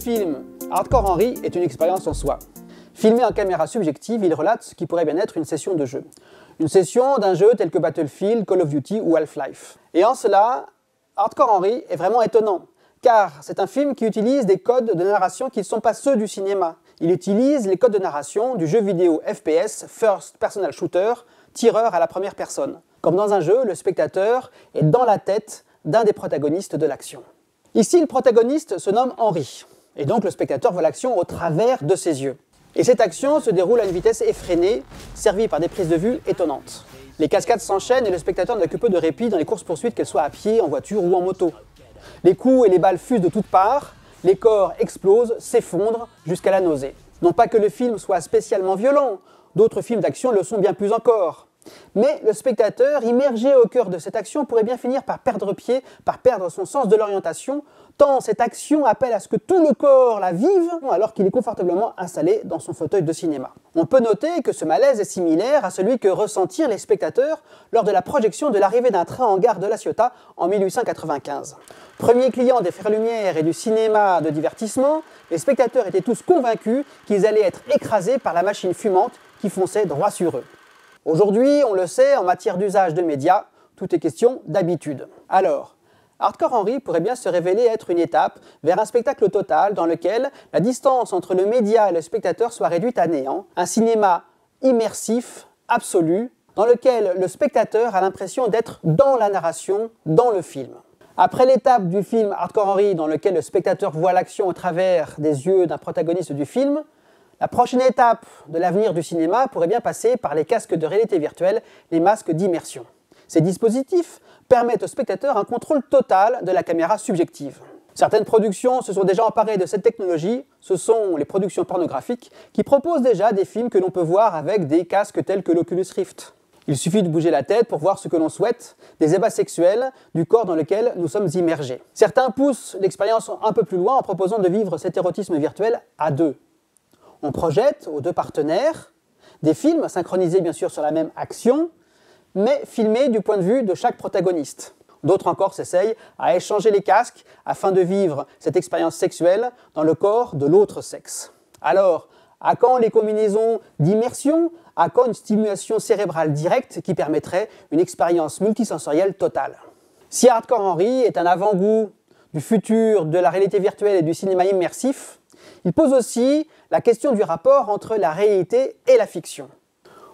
film Hardcore Henry est une expérience en soi. Filmé en caméra subjective, il relate ce qui pourrait bien être une session de jeu. Une session d'un jeu tel que Battlefield, Call of Duty ou Half-Life. Et en cela, Hardcore Henry est vraiment étonnant, car c'est un film qui utilise des codes de narration qui ne sont pas ceux du cinéma. Il utilise les codes de narration du jeu vidéo FPS, First Personal Shooter, tireur à la première personne. Comme dans un jeu, le spectateur est dans la tête d'un des protagonistes de l'action. Ici, le protagoniste se nomme Henry, et donc le spectateur voit l'action au travers de ses yeux. Et cette action se déroule à une vitesse effrénée, servie par des prises de vue étonnantes. Les cascades s'enchaînent et le spectateur n'a que peu de répit dans les courses-poursuites, qu'elles soient à pied, en voiture ou en moto. Les coups et les balles fusent de toutes parts, les corps explosent, s'effondrent jusqu'à la nausée. Non pas que le film soit spécialement violent, d'autres films d'action le sont bien plus encore. Mais le spectateur, immergé au cœur de cette action, pourrait bien finir par perdre pied, par perdre son sens de l'orientation, tant cette action appelle à ce que tout le corps la vive, alors qu'il est confortablement installé dans son fauteuil de cinéma. On peut noter que ce malaise est similaire à celui que ressentirent les spectateurs lors de la projection de l'arrivée d'un train en gare de La Ciotat en 1895. Premier client des Frères Lumière et du cinéma de divertissement, les spectateurs étaient tous convaincus qu'ils allaient être écrasés par la machine fumante qui fonçait droit sur eux. Aujourd'hui, on le sait, en matière d'usage de médias, tout est question d'habitude. Alors, Hardcore Henry pourrait bien se révéler être une étape vers un spectacle total dans lequel la distance entre le média et le spectateur soit réduite à néant. Un cinéma immersif, absolu, dans lequel le spectateur a l'impression d'être dans la narration, dans le film. Après l'étape du film Hardcore Henry dans lequel le spectateur voit l'action au travers des yeux d'un protagoniste du film, la prochaine étape de l'avenir du cinéma pourrait bien passer par les casques de réalité virtuelle, les masques d'immersion. Ces dispositifs permettent au spectateur un contrôle total de la caméra subjective. Certaines productions se sont déjà emparées de cette technologie, ce sont les productions pornographiques qui proposent déjà des films que l'on peut voir avec des casques tels que l'Oculus Rift. Il suffit de bouger la tête pour voir ce que l'on souhaite, des ébats sexuels du corps dans lequel nous sommes immergés. Certains poussent l'expérience un peu plus loin en proposant de vivre cet érotisme virtuel à deux. On projette aux deux partenaires des films synchronisés bien sûr sur la même action, mais filmés du point de vue de chaque protagoniste. D'autres encore s'essayent à échanger les casques afin de vivre cette expérience sexuelle dans le corps de l'autre sexe. Alors, à quand les combinaisons d'immersion? À quand une stimulation cérébrale directe qui permettrait une expérience multisensorielle totale? Si Hardcore Henry est un avant-goût du futur de la réalité virtuelle et du cinéma immersif, il pose aussi la question du rapport entre la réalité et la fiction.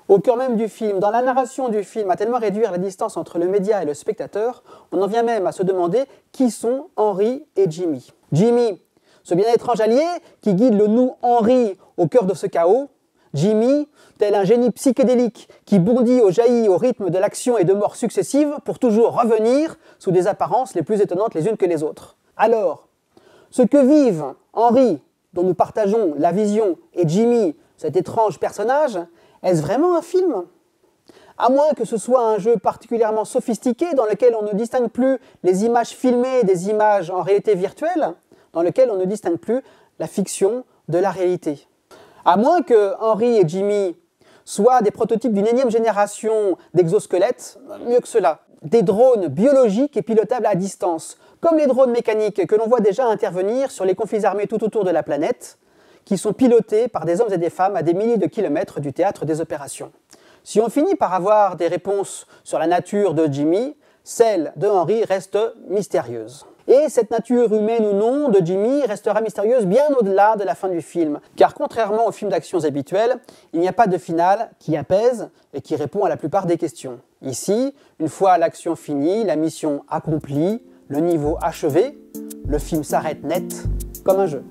Au cœur même du film, dans la narration du film, à tellement réduire la distance entre le média et le spectateur, on en vient même à se demander qui sont Henry et Jimmy. Jimmy, ce bien étrange allié qui guide le nous Henry au cœur de ce chaos. Jimmy, tel un génie psychédélique qui bondit au jaillit au rythme de l'action et de mort successives pour toujours revenir sous des apparences les plus étonnantes les unes que les autres. Alors, ce que vivent Henry, dont nous partageons la vision, et Jimmy, cet étrange personnage, est-ce vraiment un film? À moins que ce soit un jeu particulièrement sophistiqué dans lequel on ne distingue plus les images filmées des images en réalité virtuelle, dans lequel on ne distingue plus la fiction de la réalité. À moins que Henry et Jimmy soient des prototypes d'une énième génération d'exosquelettes, mieux que cela, des drones biologiques et pilotables à distance, comme les drones mécaniques que l'on voit déjà intervenir sur les conflits armés tout autour de la planète, qui sont pilotés par des hommes et des femmes à des milliers de kilomètres du théâtre des opérations. Si on finit par avoir des réponses sur la nature de Jimmy, celle de Henry reste mystérieuse. Et cette nature humaine ou non de Jimmy restera mystérieuse bien au-delà de la fin du film, car contrairement aux films d'action habituels, il n'y a pas de finale qui apaise et qui répond à la plupart des questions. Ici, une fois l'action finie, la mission accomplie, le niveau achevé, le film s'arrête net comme un jeu.